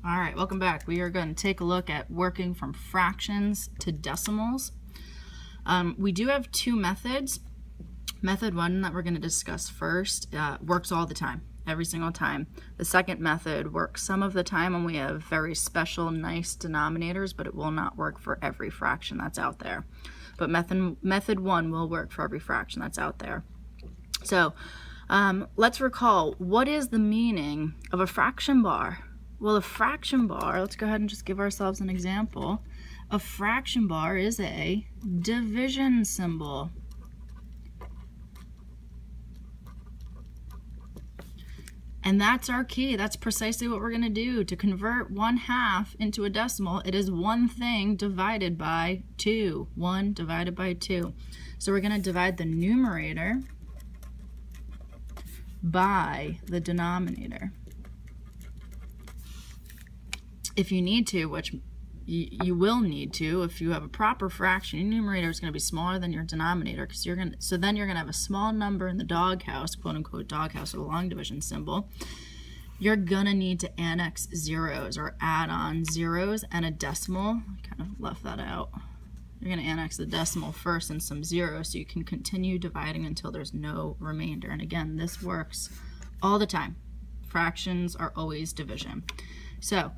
All right, welcome back. We are going to take a look at working from fractions to decimals. We do have two methods. Method one that we're going to discuss first works all the time, every single time. The second method works some of the time when we have very special, nice denominators, but it will not work for every fraction that's out there. But method one will work for every fraction that's out there. So let's recall, what is the meaning of a fraction bar? Well, a fraction bar, let's go ahead and just give ourselves an example. A fraction bar is a division symbol. And that's our key. That's precisely what we're going to do. To convert 1/2 into a decimal, it is one thing divided by 2. 1 divided by 2. So we're going to divide the numerator by the denominator. If you need to, which you will need to, if you have a proper fraction, your numerator is going to be smaller than your denominator, because then you're going to have a small number in the doghouse, quote unquote doghouse, or the long division symbol. You're going to need to annex zeros or add on zeros and a decimal. I kind of left that out. You're going to annex the decimal first and some zeros so you can continue dividing until there's no remainder. And again, this works all the time. Fractions are always division. So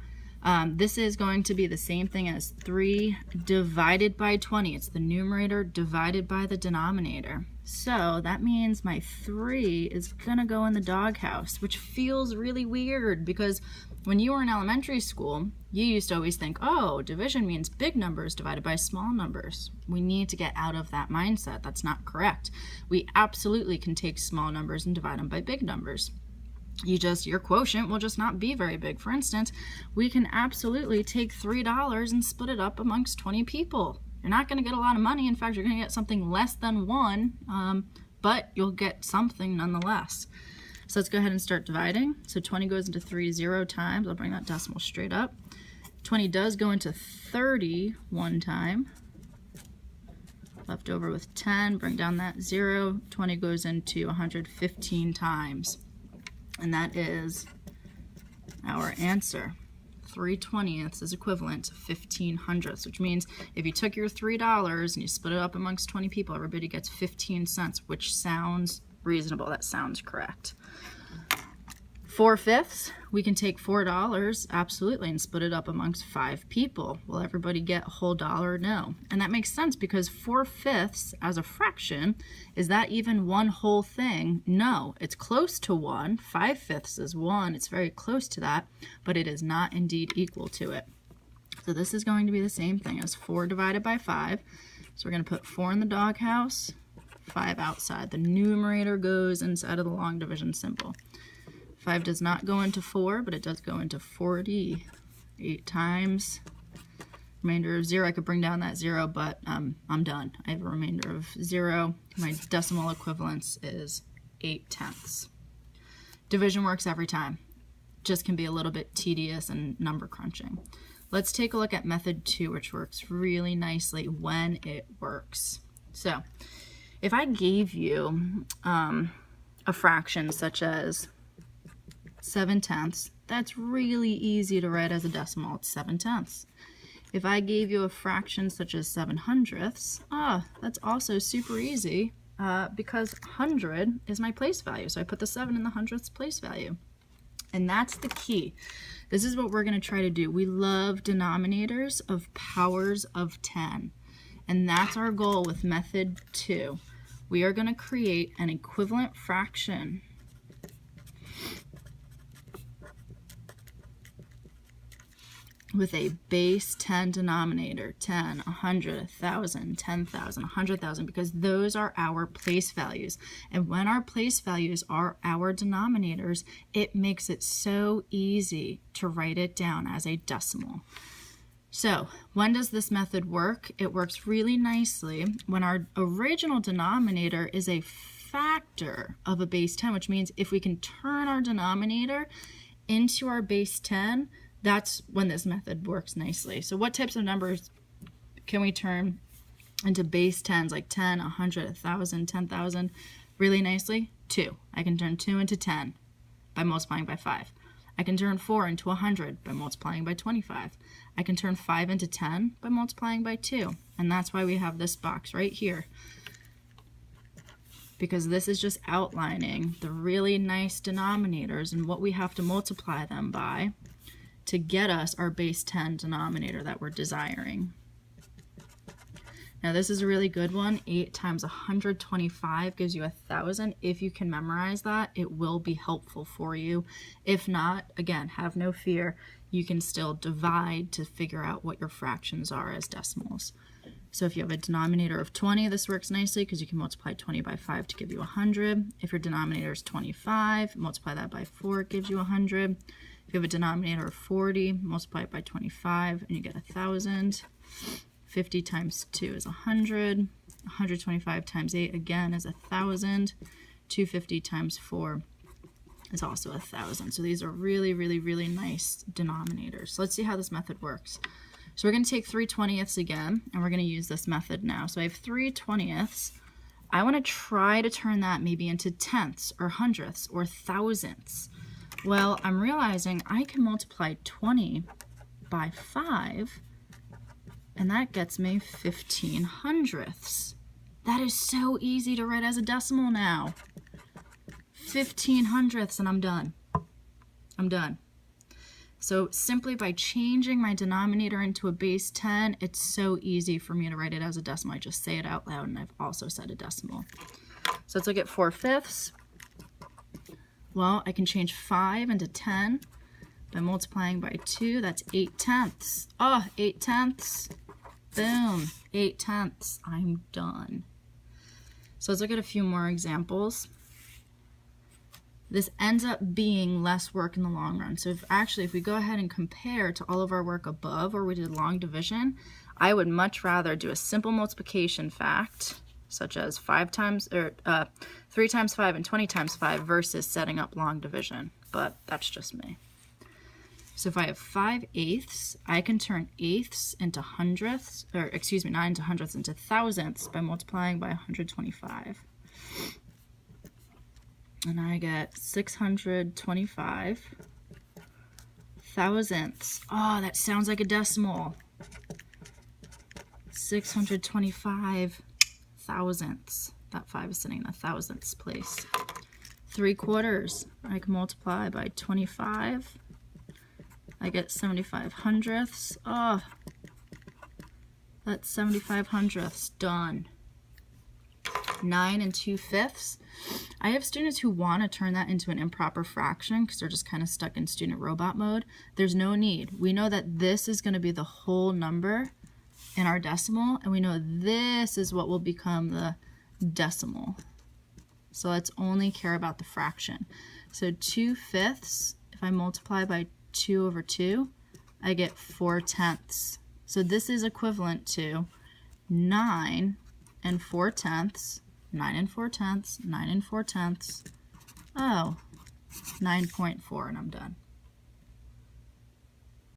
this is going to be the same thing as 3 divided by 20. It's the numerator divided by the denominator. So that means my 3 is going to go in the doghouse, which feels really weird because when you were in elementary school, you used to always think, oh, division means big numbers divided by small numbers. We need to get out of that mindset. That's not correct. We absolutely can take small numbers and divide them by big numbers. Your quotient will just not be very big. For instance, we can absolutely take $3 and split it up amongst 20 people. You're not going to get a lot of money. In fact, you're going to get something less than 1, but you'll get something nonetheless. So let's go ahead and start dividing. So 20 goes into 3 0 times. I'll bring that decimal straight up. 20 does go into 30 one time. Left over with 10, bring down that 0. 20 goes into 115 times. And that is our answer. 3/20 is equivalent to 15/100, which means if you took your $3 and you split it up amongst 20 people, everybody gets 15 cents, which sounds reasonable. That sounds correct. 4/5, we can take $4 absolutely and split it up amongst 5 people. Will everybody get a whole dollar? No. And that makes sense because 4/5 as a fraction, is that even one whole thing? No, it's close to 1. 5/5 is 1. It's very close to that, but it is not indeed equal to it. So this is going to be the same thing as 4 divided by 5. So we're going to put 4 in the doghouse, 5 outside. The numerator goes inside of the long division symbol. 5 does not go into 4, but it does go into 40 8 times. Remainder of 0, I could bring down that 0, but I'm done. I have a remainder of 0. My decimal equivalence is 8/10. Division works every time. Just can be a little bit tedious and number crunching. Let's take a look at method 2, which works really nicely when it works. So if I gave you a fraction such as 7/10, that's really easy to write as a decimal. It's 7/10. If I gave you a fraction such as 7/100, that's also super easy because 100 is my place value. So I put the 7 in the 100th place value. And that's the key. This is what we're going to try to do. We love denominators of powers of 10. And that's our goal with method 2. We are going to create an equivalent fraction with a base 10 denominator, 10, 100, 1,000, 10,000, 100,000, because those are our place values. And when our place values are our denominators, it makes it so easy to write it down as a decimal. So when does this method work? It works really nicely when our original denominator is a factor of a base 10, which means if we can turn our denominator into our base 10, that's when this method works nicely. So what types of numbers can we turn into base 10s, like 10, 100, 1,000, 10,000 really nicely? 2. I can turn 2 into 10 by multiplying by 5. I can turn 4 into 100 by multiplying by 25. I can turn 5 into 10 by multiplying by 2. And that's why we have this box right here. Because this is just outlining the really nice denominators and what we have to multiply them by to get us our base 10 denominator that we're desiring. Now this is a really good one. 8 times 125 gives you 1,000. If you can memorize that, it will be helpful for you. If not, again, have no fear. You can still divide to figure out what your fractions are as decimals. So if you have a denominator of 20, this works nicely because you can multiply 20 by 5 to give you 100. If your denominator is 25, multiply that by 4, it gives you 100. If you have a denominator of 40, multiply it by 25 and you get 1,000. 50 times 2 is 100. 125 times 8 again is 1,000. 250 times 4 is also 1,000. So these are really, really, really nice denominators. So let's see how this method works. So we're going to take 3/20ths again, and we're going to use this method now. So I have 3/20ths. I want to try to turn that maybe into tenths or hundredths or thousandths. Well, I'm realizing I can multiply 20 by 5, and that gets me 15 hundredths. That is so easy to write as a decimal now. 15 hundredths and I'm done. I'm done. So simply by changing my denominator into a base 10, it's so easy for me to write it as a decimal. I just say it out loud and I've also said a decimal. So let's look at 4/5. Well, I can change 5 into 10 by multiplying by 2. That's 8/10. Oh, 8/10. Boom, 8/10. I'm done. So let's look at a few more examples. This ends up being less work in the long run. So if we go ahead and compare to all of our work above where we did long division, I would much rather do a simple multiplication fact, such as 3 times 5 and 20 times 5 versus setting up long division. But that's just me. So if I have 5/8, I can turn eighths into hundredths, or excuse me, not into hundredths, into thousandths by multiplying by 125. And I get 625 thousandths. Oh, that sounds like a decimal. 625 thousandths. That 5 is sitting in the thousandths place. 3/4, I can multiply by 25. I get 75 hundredths. Oh, that's 75 hundredths. Done. 9 2/5. I have students who want to turn that into an improper fraction because they're just kind of stuck in student robot mode. There's no need. We know that this is going to be the whole number in our decimal, and we know this is what will become the decimal. So let's only care about the fraction. So 2/5, if I multiply by 2/2, I get 4/10. So this is equivalent to 9 4/10, 9 4/10, 9 4/10. Oh, 9.4, and I'm done.